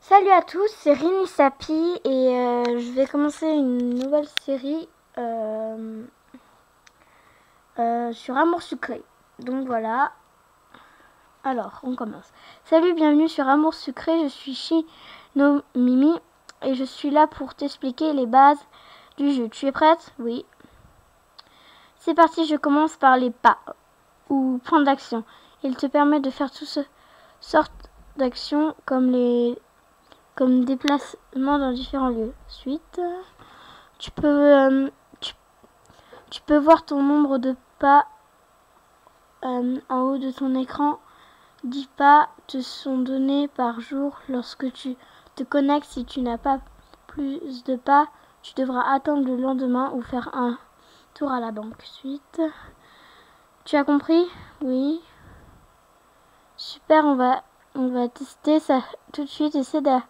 Salut à tous, c'est Rini Sapi et je vais commencer une nouvelle série sur Amour Sucré. Donc voilà, alors on commence. Salut, bienvenue sur Amour Sucré, je suis Shino Mimi et je suis là pour t'expliquer les bases du jeu. Tu es prête? Oui. C'est parti, je commence par les pas ou points d'action. Il te permet de faire toutes sortes d'actions comme déplacement dans différents lieux. Suite, tu peux voir ton nombre de pas en haut de ton écran. 10 pas te sont donnés par jour lorsque tu te connectes. Si tu n'as pas plus de pas, tu devras attendre le lendemain ou faire un tour à la banque. Suite, tu as compris? Oui. Super, on va tester ça tout de suite. Essaie d'aller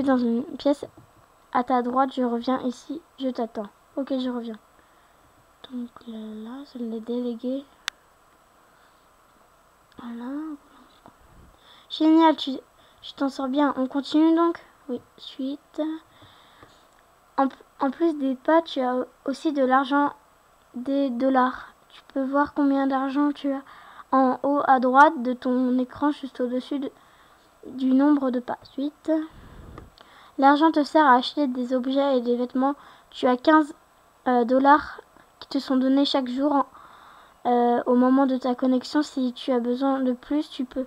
dans une pièce à ta droite. Je reviens ici, je t'attends. Ok, je reviens. Donc là, c'est les délégués. Voilà. Génial, tu t'en sors bien. On continue donc? Oui, suite. En plus des pas, tu as aussi de l'argent, des dollars. Tu peux voir combien d'argent tu as en haut à droite de ton écran, juste au-dessus du nombre de pas. Suite. L'argent te sert à acheter des objets et des vêtements. Tu as 15 dollars qui te sont donnés chaque jour au moment de ta connexion. Si tu as besoin de plus, tu peux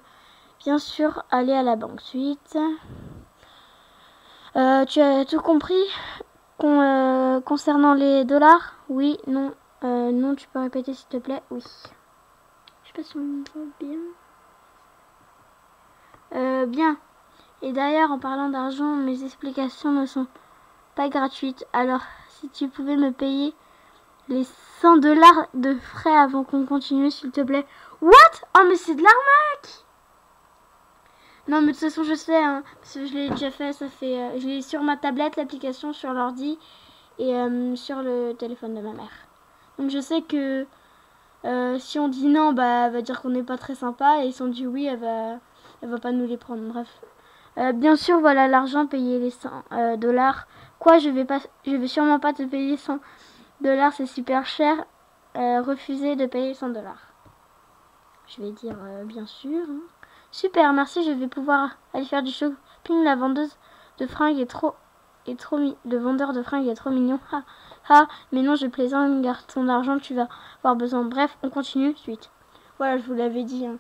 bien sûr aller à la banque. Suite. Tu as tout compris concernant les dollars? Oui, non. Non, tu peux répéter s'il te plaît? Oui. Je sais pas si on voit bien. Bien. Et d'ailleurs, en parlant d'argent, mes explications ne sont pas gratuites. Alors, si tu pouvais me payer les 100 dollars de frais avant qu'on continue, s'il te plaît. What? Oh, mais c'est de l'arnaque! Non, mais de toute façon, je sais, hein, parce que je l'ai déjà fait. Ça fait, je l'ai sur ma tablette, l'application, sur l'ordi et sur le téléphone de ma mère. Donc, je sais que si on dit non, bah, elle va dire qu'on n'est pas très sympa. Et si on dit oui, elle va pas nous les prendre. Bref. Bien sûr, voilà l'argent, payer les 100 dollars. Quoi, je vais sûrement pas te payer 100 dollars, c'est super cher. Refuser de payer 100 dollars. Je vais dire bien sûr. Hein. Super, merci, je vais pouvoir aller faire du shopping. La vendeuse de fringues le vendeur de fringues est trop mignon. Ha, ha, mais non, je plaisante, garde ton argent, tu vas avoir besoin. Bref, on continue, suite. Voilà, je vous l'avais dit. Hein.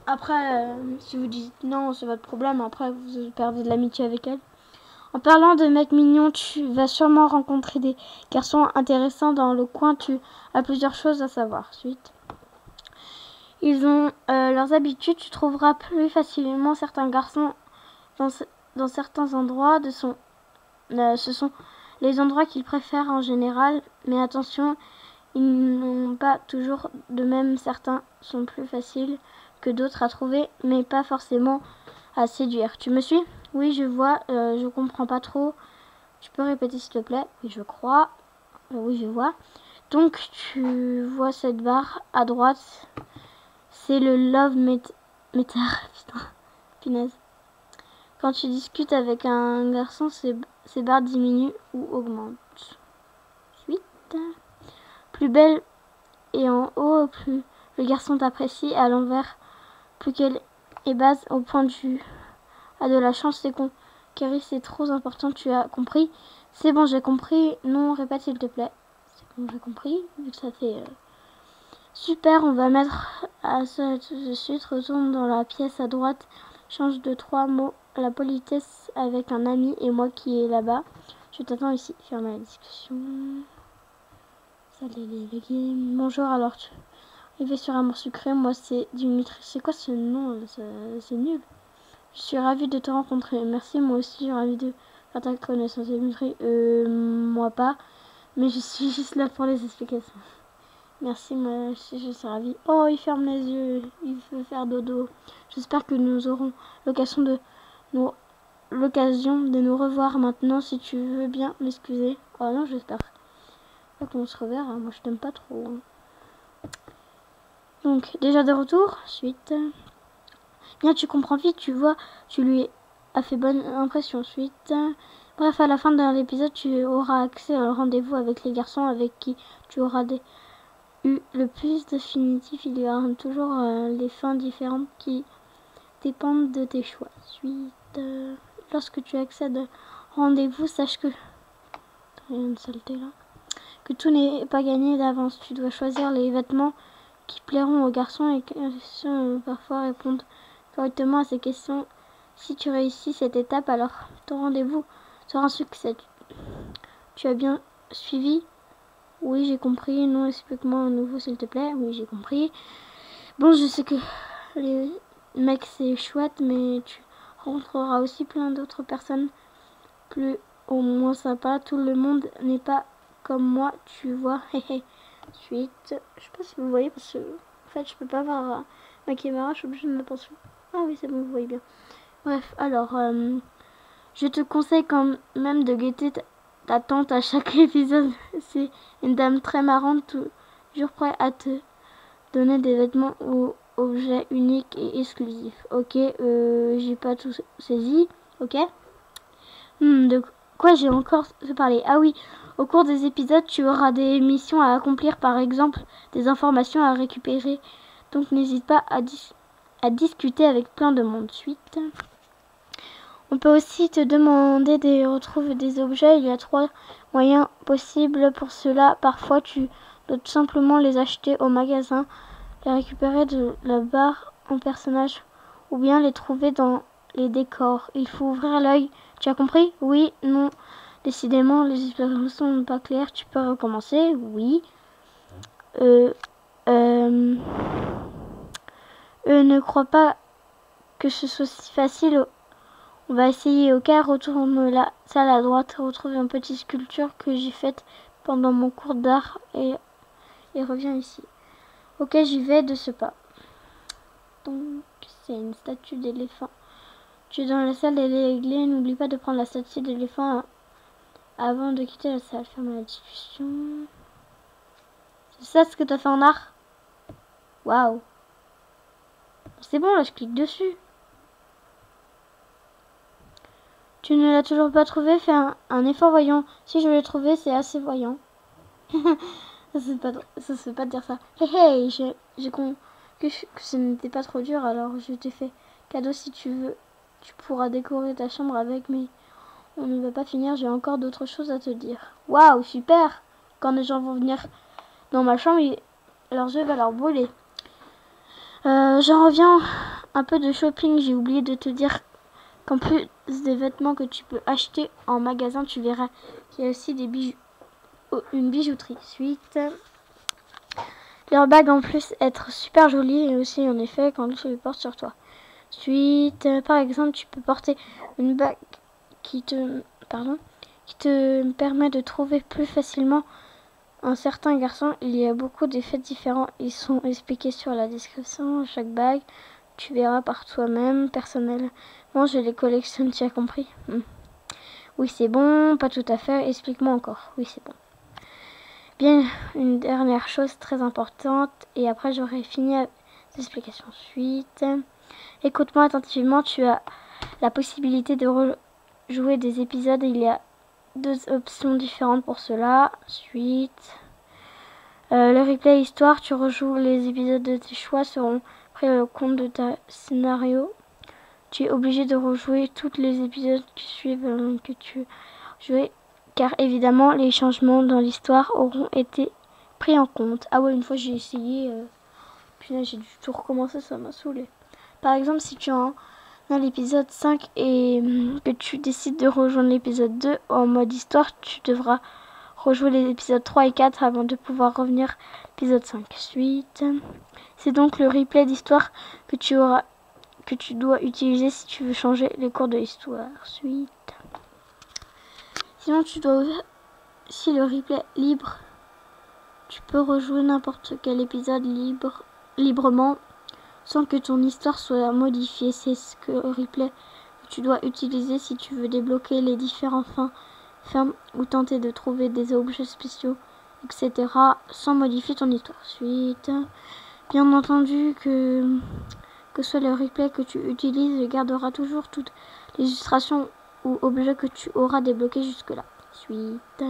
Après, si vous dites non, c'est votre problème. Après, vous perdez de l'amitié avec elle. En parlant de mecs mignons, tu vas sûrement rencontrer des garçons intéressants dans le coin. Tu as plusieurs choses à savoir. Suite. Ils ont leurs habitudes. Tu trouveras plus facilement certains garçons dans certains endroits. Ce sont les endroits qu'ils préfèrent en général. Mais attention, ils n'ont pas toujours de même. Certains sont plus faciles que d'autres à trouver, mais pas forcément à séduire. Tu me suis? Oui, je vois. Je comprends pas trop. Tu peux répéter s'il te plaît? Oui, je crois. Oui, je vois. Donc, tu vois cette barre à droite. C'est le Love Meter. Putain, punaise. Quand tu discutes avec un garçon, ces barres diminuent ou augmentent. Suite. Plus belle et en haut, plus le garçon t'apprécie. À l'envers, plus qu'elle est basse. Au point de vue a de la chance, c'est conquérir, c'est trop important. Tu as compris? C'est bon, j'ai compris. Non, répète s'il te plaît. C'est bon, j'ai compris. Vu que ça fait super, on va mettre à ça tout de suite. Retourne dans la pièce à droite. Change de 3 mots. La politesse avec un ami et moi qui est là-bas. Je t'attends ici. Ferme la discussion. Salut les games. Bonjour, alors tu arrivé sur Amour Sucré. Moi c'est Dimitri. C'est quoi ce nom? C'est nul. Je suis ravie de te rencontrer. Merci, moi aussi, je suis ravie de faire ta connaissance, Dimitri. Moi pas. Mais je suis juste là pour les explications. Merci, moi aussi, je suis ravie. Oh, il ferme les yeux. Il veut faire dodo. J'espère que nous aurons l'occasion de nous revoir maintenant, si tu veux bien m'excuser. Oh non, j'espère pas qu'on se reverra. Moi, je t'aime pas trop. Hein. Donc, déjà de retour. Suite. Bien, tu comprends vite, tu vois. Tu lui a fait bonne impression. Suite. Bref, à la fin de l'épisode, tu auras accès au rendez-vous avec les garçons avec qui tu auras eu le plus définitif. Il y aura toujours des fins différentes qui dépendent de tes choix. Suite. Lorsque tu accèdes au rendez-vous, sache que... Il y a une saleté là. Que tout n'est pas gagné d'avance. Tu dois choisir les vêtements qui plairont aux garçons et parfois répondre correctement à ces questions. Si tu réussis cette étape, alors ton rendez-vous sera un succès. Tu as bien suivi? Oui, j'ai compris. Non, explique-moi à nouveau s'il te plaît. Oui, j'ai compris. Bon, je sais que les mecs c'est chouette, mais tu rencontreras aussi plein d'autres personnes plus ou moins sympas. Tout le monde n'est pas comme moi, tu vois. Suite. Je sais pas si vous voyez parce que en fait je peux pas voir ma caméra, je suis obligée de mettre attention. Ah oui, c'est bon, vous voyez bien. Bref, alors je te conseille quand même de guetter ta tante à chaque épisode. C'est une dame très marrante, toujours prête à te donner des vêtements ou objets uniques et exclusifs. Ok, j'ai pas tout saisi. Ok. De quoi j'ai encore parlé? Ah oui, au cours des épisodes, tu auras des missions à accomplir, par exemple, des informations à récupérer. Donc n'hésite pas à discuter avec plein de monde. Suite. On peut aussi te demander de retrouver des objets. Il y a 3 moyens possibles pour cela. Parfois, tu dois tout simplement les acheter au magasin, les récupérer de la barre en personnage, ou bien les trouver dans les décors. Il faut ouvrir l'œil. Tu as compris? Oui, non. Décidément, les explications sont pas claires. Tu peux recommencer? Oui. Ne crois pas que ce soit si facile. On va essayer. Ok, retourne la salle à droite. Retrouve une petite sculpture que j'ai faite pendant mon cours d'art et reviens ici. Ok, j'y vais de ce pas. Donc, c'est une statue d'éléphant. Tu es dans la salle des réglés. N'oublie pas de prendre la statue d'éléphant avant de quitter la salle. Ferme la discussion. C'est ça ce que tu as fait en art? Waouh. C'est bon, là, je clique dessus. Tu ne l'as toujours pas trouvé? Fais un effort voyant. Si je l'ai trouvé, c'est assez voyant. Ça se fait pas de dire ça. Hey, j'ai compris que ce n'était pas trop dur, alors je t'ai fait cadeau. Si tu veux, tu pourras décorer ta chambre avec, mais on ne va pas finir, j'ai encore d'autres choses à te dire. Waouh, super! Quand les gens vont venir dans ma chambre, leurs yeux vont leur brûler. J'en reviens un peu de shopping, j'ai oublié de te dire qu'en plus des vêtements que tu peux acheter en magasin, tu verras qu'il y a aussi des une bijouterie. Suite. Leur bague en plus être super jolie et aussi en effet quand tu les portes sur toi. Suite. Par exemple, tu peux porter une bague qui te permet de trouver plus facilement un certain garçon. Il y a beaucoup d'effets différents. Ils sont expliqués sur la description. Chaque bague, tu verras par toi-même. Personnellement, je les collectionne, tu as compris? Oui, c'est bon. Pas tout à fait. Explique-moi encore. Oui, c'est bon. Bien, une dernière chose très importante. Et après, j'aurai fini les explications. Suite. Écoute-moi attentivement. Tu as la possibilité de jouer des épisodes. Il y a 2 options différentes pour cela. Suite. Le replay histoire, tu rejoues les épisodes de tes choix seront pris au compte de ta scénario. Tu es obligé de rejouer tous les épisodes qui suivent que tu as joué, car évidemment les changements dans l'histoire auront été pris en compte. Ah ouais, une fois j'ai essayé, puis là j'ai dû tout recommencer, ça m'a saoulé. Par exemple, si tu es dans l'épisode 5 et que tu décides de rejoindre l'épisode 2 en mode histoire, tu devras rejouer les épisodes 3 et 4 avant de pouvoir revenir à l'épisode 5. Suite. C'est donc le replay d'histoire que tu dois utiliser si tu veux changer les cours de l'histoire. Suite. Sinon, si le replay est libre, tu peux rejouer n'importe quel épisode librement sans que ton histoire soit modifiée. C'est ce que le replay que tu dois utiliser si tu veux débloquer les différentes fins ou tenter de trouver des objets spéciaux, etc. sans modifier ton histoire. Suite. Bien entendu que que soit le replay que tu utilises, il gardera toujours toutes les illustrations ou objets que tu auras débloqués jusque-là. Suite.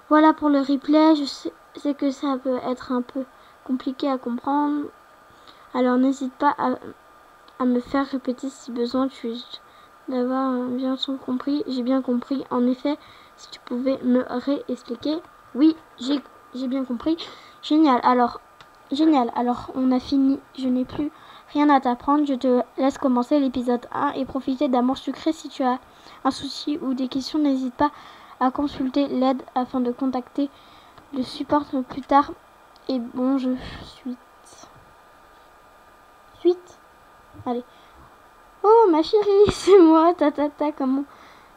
Voilà pour le replay. Je sais que ça peut être un peu compliqué à comprendre. Alors n'hésite pas à me faire répéter si besoin. Tu d'avoir bien compris. J'ai bien compris. En effet, si tu pouvais me réexpliquer. Oui, j'ai bien compris. Génial. Alors, on a fini. Je n'ai plus rien à t'apprendre. Je te laisse commencer l'épisode 1 et profiter d'Amour Sucré. Si tu as un souci ou des questions, n'hésite pas à consulter l'aide afin de contacter le support plus tard. Et bon, je suis... Suite. Allez. Oh ma chérie, c'est moi, comment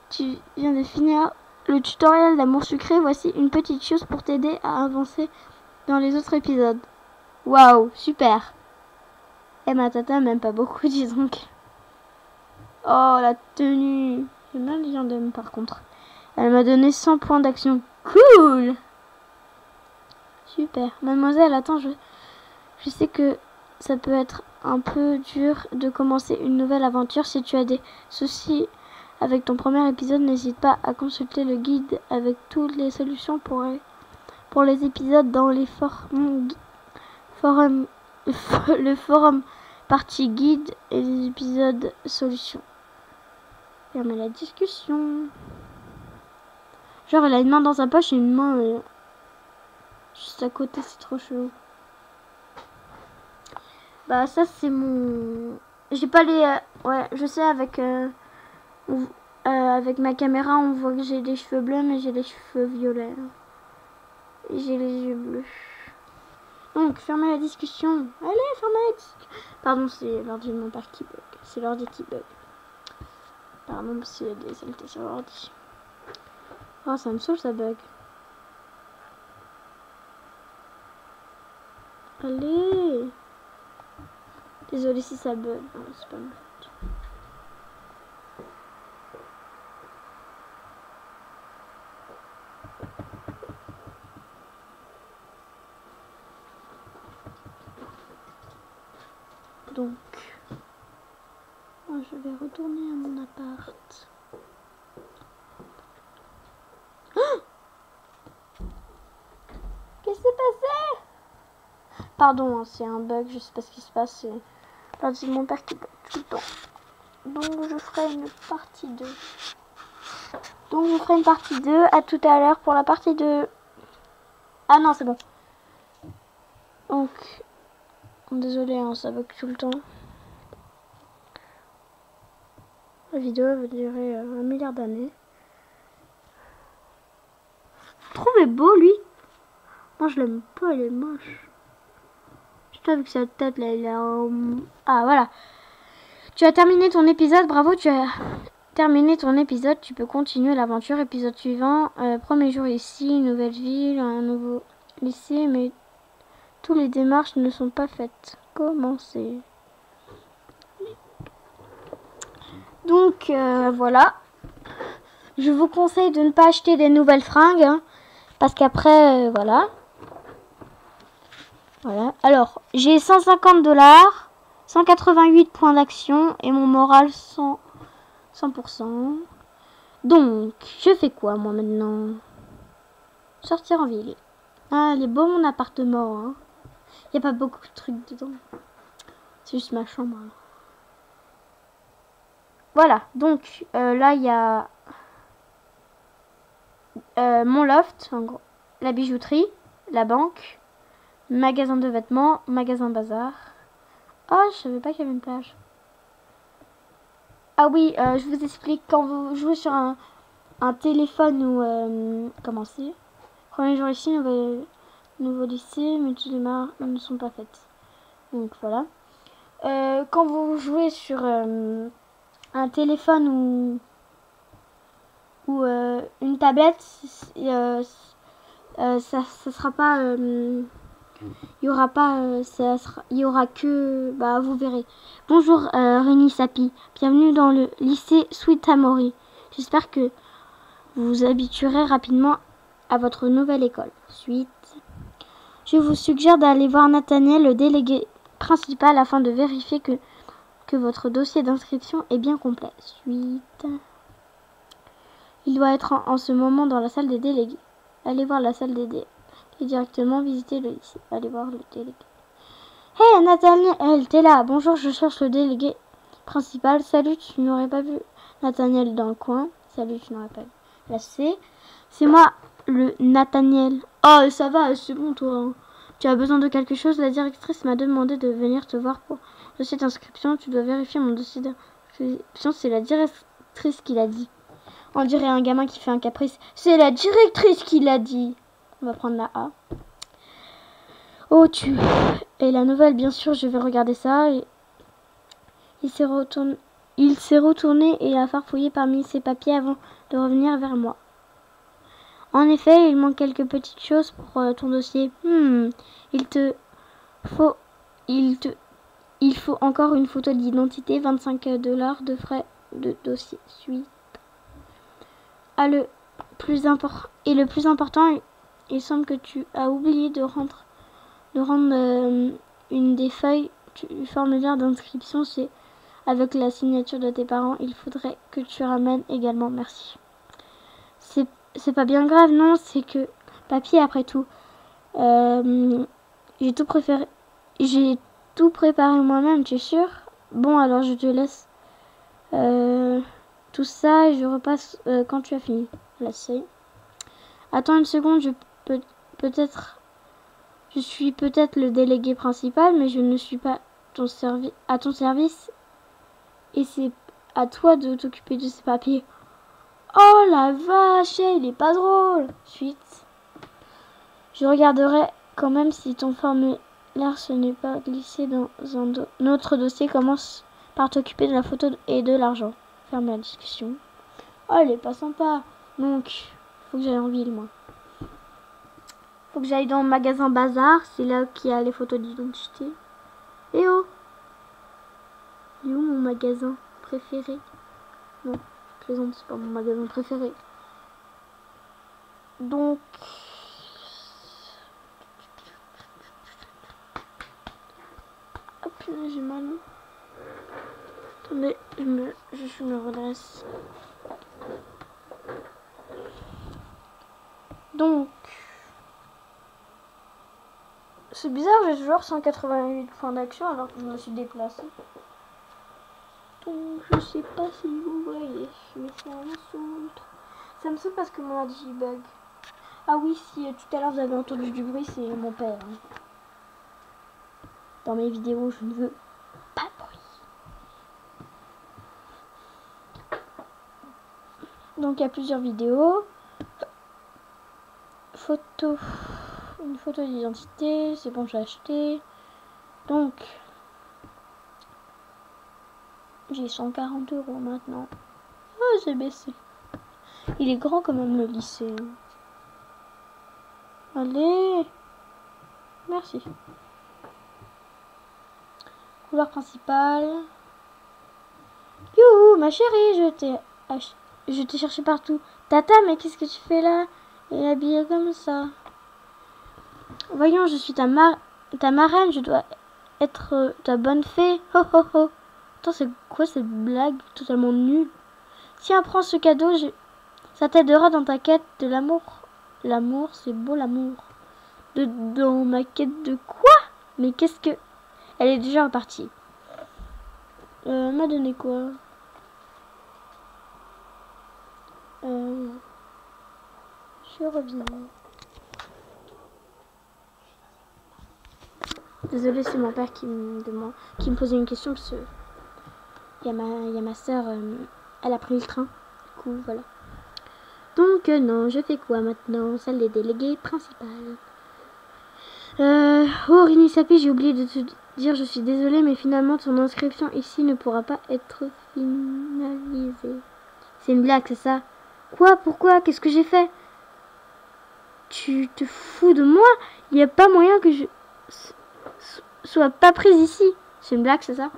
tu viens de finir le tutoriel d'Amour Sucré. Voici une petite chose pour t'aider à avancer dans les autres épisodes. Waouh, super. Et ma tata m'aime pas beaucoup, dis donc. Oh, la tenue. J'aime bien le diadème par contre. Elle m'a donné 100 points d'action. Cool. Super. Mademoiselle, attends, je sais que ça peut être un peu dur de commencer une nouvelle aventure. Si tu as des soucis avec ton premier épisode, n'hésite pas à consulter le guide avec toutes les solutions pour les épisodes dans les le forum partie guide et les épisodes solutions. Fermez la discussion. Genre, elle a une main dans sa poche et une main juste à côté, c'est trop chelou. Bah, ça, c'est mon... J'ai pas les... ouais, je sais, avec ma caméra, on voit que j'ai des cheveux bleus, mais j'ai les cheveux violets. Et j'ai les yeux bleus. Donc, fermez la discussion. Allez, fermez la discussion. Pardon, c'est l'ordi de mon père qui bug. C'est l'ordi qui bug. Pardon, parce qu'il y a des saletés sur l'ordi. Oh, ça me saoule, ça bug. Allez. Désolée si ça bug. Non, c'est pas mal. Donc, moi je vais retourner à mon appart. Oh, qu'est-ce qui s'est passé? Pardon, hein, c'est un bug, je sais pas ce qui se passe. C'est mon père qui bug tout le temps. Donc je ferai une partie 2. Donc je ferai une partie 2. À tout à l'heure pour la partie 2. Ah non, c'est bon. Donc, désolé, hein, ça bug tout le temps. La vidéo va durer 1 milliard d'années. Vous trouvez beau, lui? Moi, je l'aime pas, il est moche. Juste avec sa tête, là, il a... Ah, voilà. Tu as terminé ton épisode, bravo, tu as terminé ton épisode. Tu peux continuer l'aventure. Épisode suivant, premier jour ici, une nouvelle ville, un nouveau lycée, mais toutes les démarches ne sont pas faites. Commencez. Donc, voilà. Je vous conseille de ne pas acheter des nouvelles fringues, hein, parce qu'après, voilà. Voilà. Alors, j'ai 150 $, 188 points d'action et mon moral 100%. Donc, je fais quoi, moi, maintenant? Sortir en ville. Ah, il est beau, mon appartement, hein. Il n'y a pas beaucoup de trucs dedans. C'est juste ma chambre. Alors. Voilà, donc, là, il y a mon loft, en gros, la bijouterie, la banque, magasin de vêtements, magasin bazar. Oh, je savais pas qu'il y avait une plage. Ah oui, je vous explique, quand vous jouez sur un téléphone ou... comment c'est? Premier jour ici, nouveau lycée, mais toutes les marques ne sont pas faites. Donc voilà. Quand vous jouez sur un téléphone ou une tablette, ça sera pas... il y aura pas, il y aura que, bah vous verrez. Bonjour Rémi Sapi, bienvenue dans le lycée Sweet Amori. J'espère que vous vous habituerez rapidement à votre nouvelle école. Suite. Je vous suggère d'aller voir Nathaniel, le délégué principal afin de vérifier que votre dossier d'inscription est bien complet. Suite. Il doit être en ce moment dans la salle des délégués. Allez voir la salle des délégués et directement visiter le lycée. Allez voir le délégué. Hey Nathaniel, t'es là. Bonjour, je cherche le délégué principal. Salut, tu n'aurais pas vu Nathaniel dans le coin. Salut, tu n'aurais pas vu. Là, c'est moi, le Nathaniel. Oh, ça va, c'est bon, toi. Hein. Tu as besoin de quelque chose? La directrice m'a demandé de venir te voir pour le dossier d'inscription. Tu dois vérifier mon dossier d'inscription. C'est la directrice qui l'a dit. On dirait un gamin qui fait un caprice. C'est la directrice qui l'a dit. On va prendre la A. Oh, tu es la nouvelle, bien sûr, je vais regarder ça. Et il s'est retourné et a farfouillé parmi ses papiers avant de revenir vers moi. En effet, il manque quelques petites choses pour ton dossier. Il faut encore une photo d'identité, 25 $ de frais de dossier. Suite. Le plus important, il semble que tu as oublié de rendre une des feuilles du formulaire d'inscription. C'est avec la signature de tes parents. Il faudrait que tu ramènes également. Merci. C'est pas bien grave, non, c'est que papier après tout. J'ai tout préparé moi-même, tu es sûr? Bon, alors je te laisse tout ça et je repasse quand tu as fini. Là, c'est. Attends une seconde, je suis peut-être le délégué principal, mais je ne suis pas à ton service. Et c'est à toi de t'occuper de ces papiers. Oh la vache, il est pas drôle. Suite. Je regarderai quand même si ton formulaire ce n'est pas glissé dans un autre dossier. Commence par t'occuper de la photo et de l'argent. Ferme la discussion. Oh, elle est pas sympa. Donc, faut que j'aille en ville, moi. Faut que j'aille dans le magasin Bazar. C'est là qu'il y a les photos d'identité. Eh oh! Il est où mon magasin préféré? Non, je plaisante, c'est pas mon magasin préféré. Donc... Ah putain, j'ai mal. Attendez, je me redresse. Donc... C'est bizarre, j'ai toujours 188 points d'action alors que je me suis déplacée. Donc je sais pas si vous voyez, mais ça me saoule. Ça me saoule parce que mon ordi bug. Ah oui, si tout à l'heure vous avez entendu du bruit, c'est mon père. Hein. Dans mes vidéos, je ne veux pas de bruit. Donc il y a plusieurs vidéos. Une photo d'identité, c'est bon, j'ai acheté. Donc, j'ai 140 € maintenant. Oh, j'ai baissé. Il est grand quand même le lycée. Allez. Merci. Couleur principale. Youhou, ma chérie, je t'ai cherché partout. Tata, mais qu'est-ce que tu fais là? Et habillée comme ça. Voyons, je suis ta marraine, je dois être ta bonne fée. Ho ho ho. Attends, c'est quoi cette blague totalement nulle? Tiens, prends ce cadeau, ça t'aidera dans ta quête de l'amour. L'amour, c'est beau l'amour. Dans ma quête de quoi? Mais qu'est-ce que... Elle est déjà repartie. M'a donné quoi? Je reviens. Désolée, c'est mon père qui me posait une question parce que il y a ma soeur, elle a pris le train. Du coup, voilà. Donc, non, je fais quoi maintenant? Salle des délégués principale. Oh, Rinisapi, j'ai oublié de te dire, je suis désolée, mais finalement, ton inscription ici ne pourra pas être finalisée. C'est une blague, c'est ça? Quoi? Pourquoi? Qu'est-ce que j'ai fait? Tu te fous de moi? Il n'y a pas moyen que je sois pas prise ici. C'est une blague, c'est ça?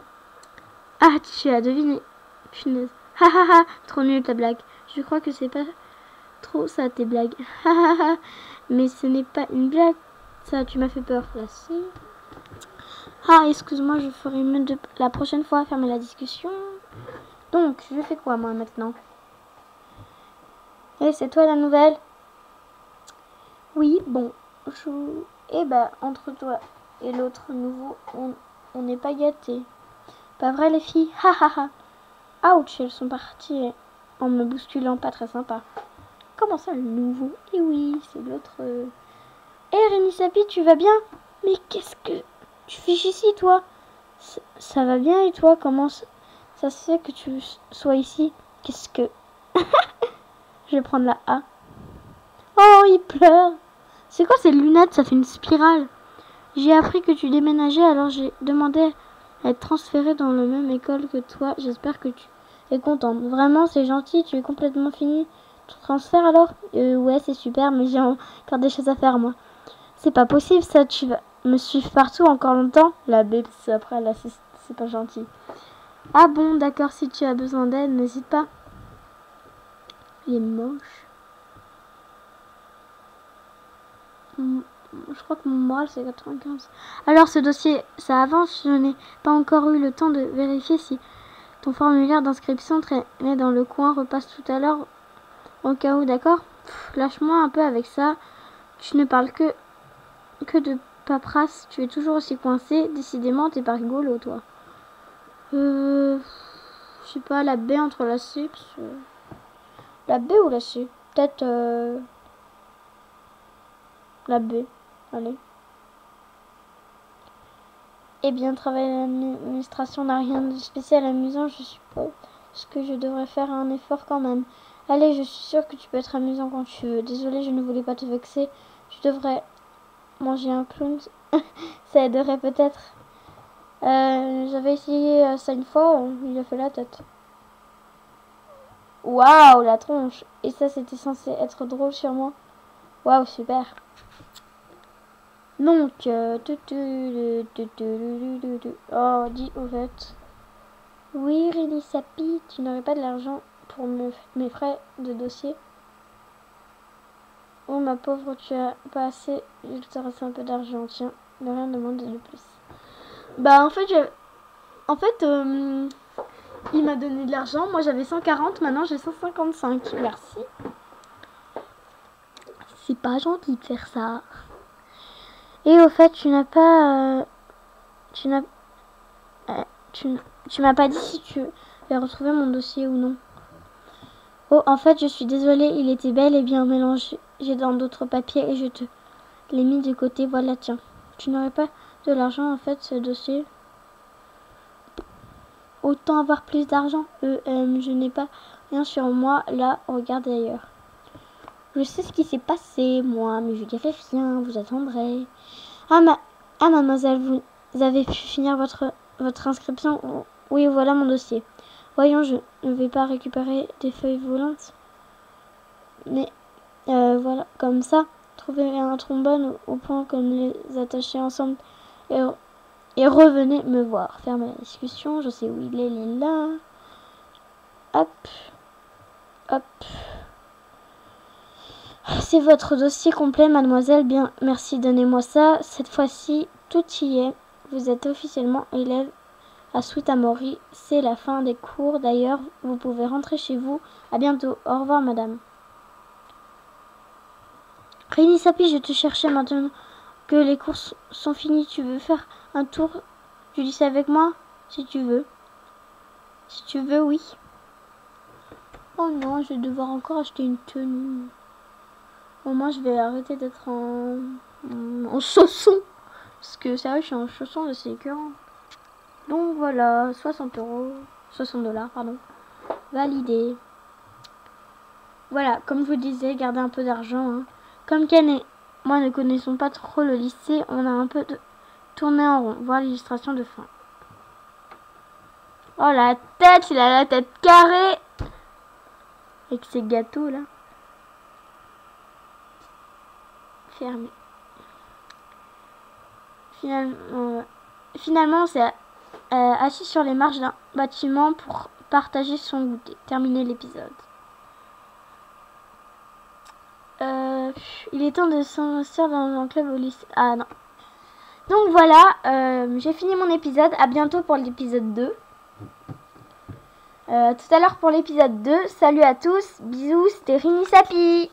Ah, tu as deviné. Punaise. Ha ha ha, trop nul ta blague. Je crois que c'est pas trop ça tes blagues. Ha ha ha. Mais ce n'est pas une blague. Ça, tu m'as fait peur. Là, si. Ah, excuse-moi, je ferai mieux la prochaine fois fermer la discussion. Donc, je fais quoi moi maintenant? Et c'est toi la nouvelle? Oui, bon. Eh ben, entre toi et l'autre nouveau, on n'est pas gâtés. Pas vrai les filles? Ha ha ha. Ouch, elles sont parties en me bousculant, pas très sympa. Comment ça le nouveau? Eh oui, c'est l'autre. Eh Renisapi, tu vas bien? Mais qu'est-ce que tu fais ici toi? Ça va bien et toi? Comment ça se fait que tu sois ici? Qu'est-ce que... Je vais prendre la A. Oh, il pleure. C'est quoi ces lunettes? Ça fait une spirale. J'ai appris que tu déménageais, alors j'ai demandé à être transférée dans la même école que toi. J'espère que tu es contente. Vraiment, c'est gentil. Tu es complètement fini ton transfert alors? Ouais, c'est super, mais j'ai encore des choses à faire, moi. C'est pas possible, ça. Tu vas me suivre partout encore longtemps? La bête, après, là, c'est pas gentil. Ah bon, d'accord, si tu as besoin d'aide, n'hésite pas. Il est moche. Je crois que mon moral c'est 95. Alors ce dossier, ça avance. Je n'ai pas encore eu le temps de vérifier si ton formulaire d'inscription traînait dans le coin. Repasse tout à l'heure au cas où, d'accord? Lâche-moi un peu avec ça. Tu ne parles que de paperasse. Tu es toujours aussi coincé. Décidément, t'es pas rigolo, toi. Je sais pas, la B entre la C. La B ou la C? Peut-être la B. Allez. Eh bien, travailler à l'administration n'a rien de spécial amusant, je suppose que je devrais faire un effort quand même. Allez, je suis sûre que tu peux être amusant quand tu veux. Désolée, je ne voulais pas te vexer. Tu devrais manger un clown. Ça aiderait peut-être. J'avais essayé ça une fois, il a fait la tête. Waouh, la tronche. Et ça, c'était censé être drôle sur moi. Waouh, super. Donc, oh, dis au fait. Oui, Renisapi, tu n'aurais pas de l'argent pour mes frais de dossier? Oh, ma pauvre, tu as pas assez. Il te reste un peu d'argent, tiens. Ne rien demander de plus. Bah, en fait, il m'a donné de l'argent. Moi, j'avais 140, maintenant j'ai 155. Merci. C'est pas gentil de faire ça. Et au fait, tu m'as pas dit si tu avais retrouvé mon dossier ou non. Oh, en fait, je suis désolée, il était bel et bien mélangé dans d'autres papiers et je te l'ai mis de côté. Voilà, tiens. Tu n'aurais pas de l'argent, en fait, ce dossier? Autant avoir plus d'argent. Je n'ai pas rien sur moi. Là, regarde ailleurs. Je sais ce qui s'est passé, moi, mais je dirai rien. Vous attendrez. Ah, mademoiselle, vous avez pu finir votre inscription? Oui, voilà mon dossier. Voyons, je ne vais pas récupérer des feuilles volantes. Mais voilà, comme ça, trouver un trombone au point comme les attacher ensemble et revenez me voir. Fermez la discussion, je sais où il est là. Hop, hop. C'est votre dossier complet, mademoiselle. Bien, merci, donnez-moi ça. Cette fois-ci, tout y est. Vous êtes officiellement élève à Sutamori. C'est la fin des cours. D'ailleurs, vous pouvez rentrer chez vous. À bientôt. Au revoir, madame. Renisapi, je te cherchais maintenant que les cours sont finis. Tu veux faire un tour du lycée avec moi? Si tu veux. Si tu veux, oui. Oh non, je vais devoir encore acheter une tenue. Au moins, je vais arrêter d'être en chausson. Parce que sérieux, je suis en chausson de c'est écœurant. Donc voilà, 60 €. 60 $, pardon. Validé. Voilà, comme je vous disais, gardez un peu d'argent. Hein. Comme Ken et moi ne connaissons pas trop le lycée, on a un peu de tourné en rond. Voir l'illustration de fin. Oh la tête, il a la tête carrée. Avec ses gâteaux là. Fermé. Finalement on s'est assis sur les marches d'un bâtiment pour partager son goûter. Terminer l'épisode. Il est temps de s'investir dans un club au lycée. Ah non. Donc voilà, j'ai fini mon épisode. À bientôt pour l'épisode 2. Tout à l'heure pour l'épisode 2. Salut à tous. Bisous, c'était Rini Sapi.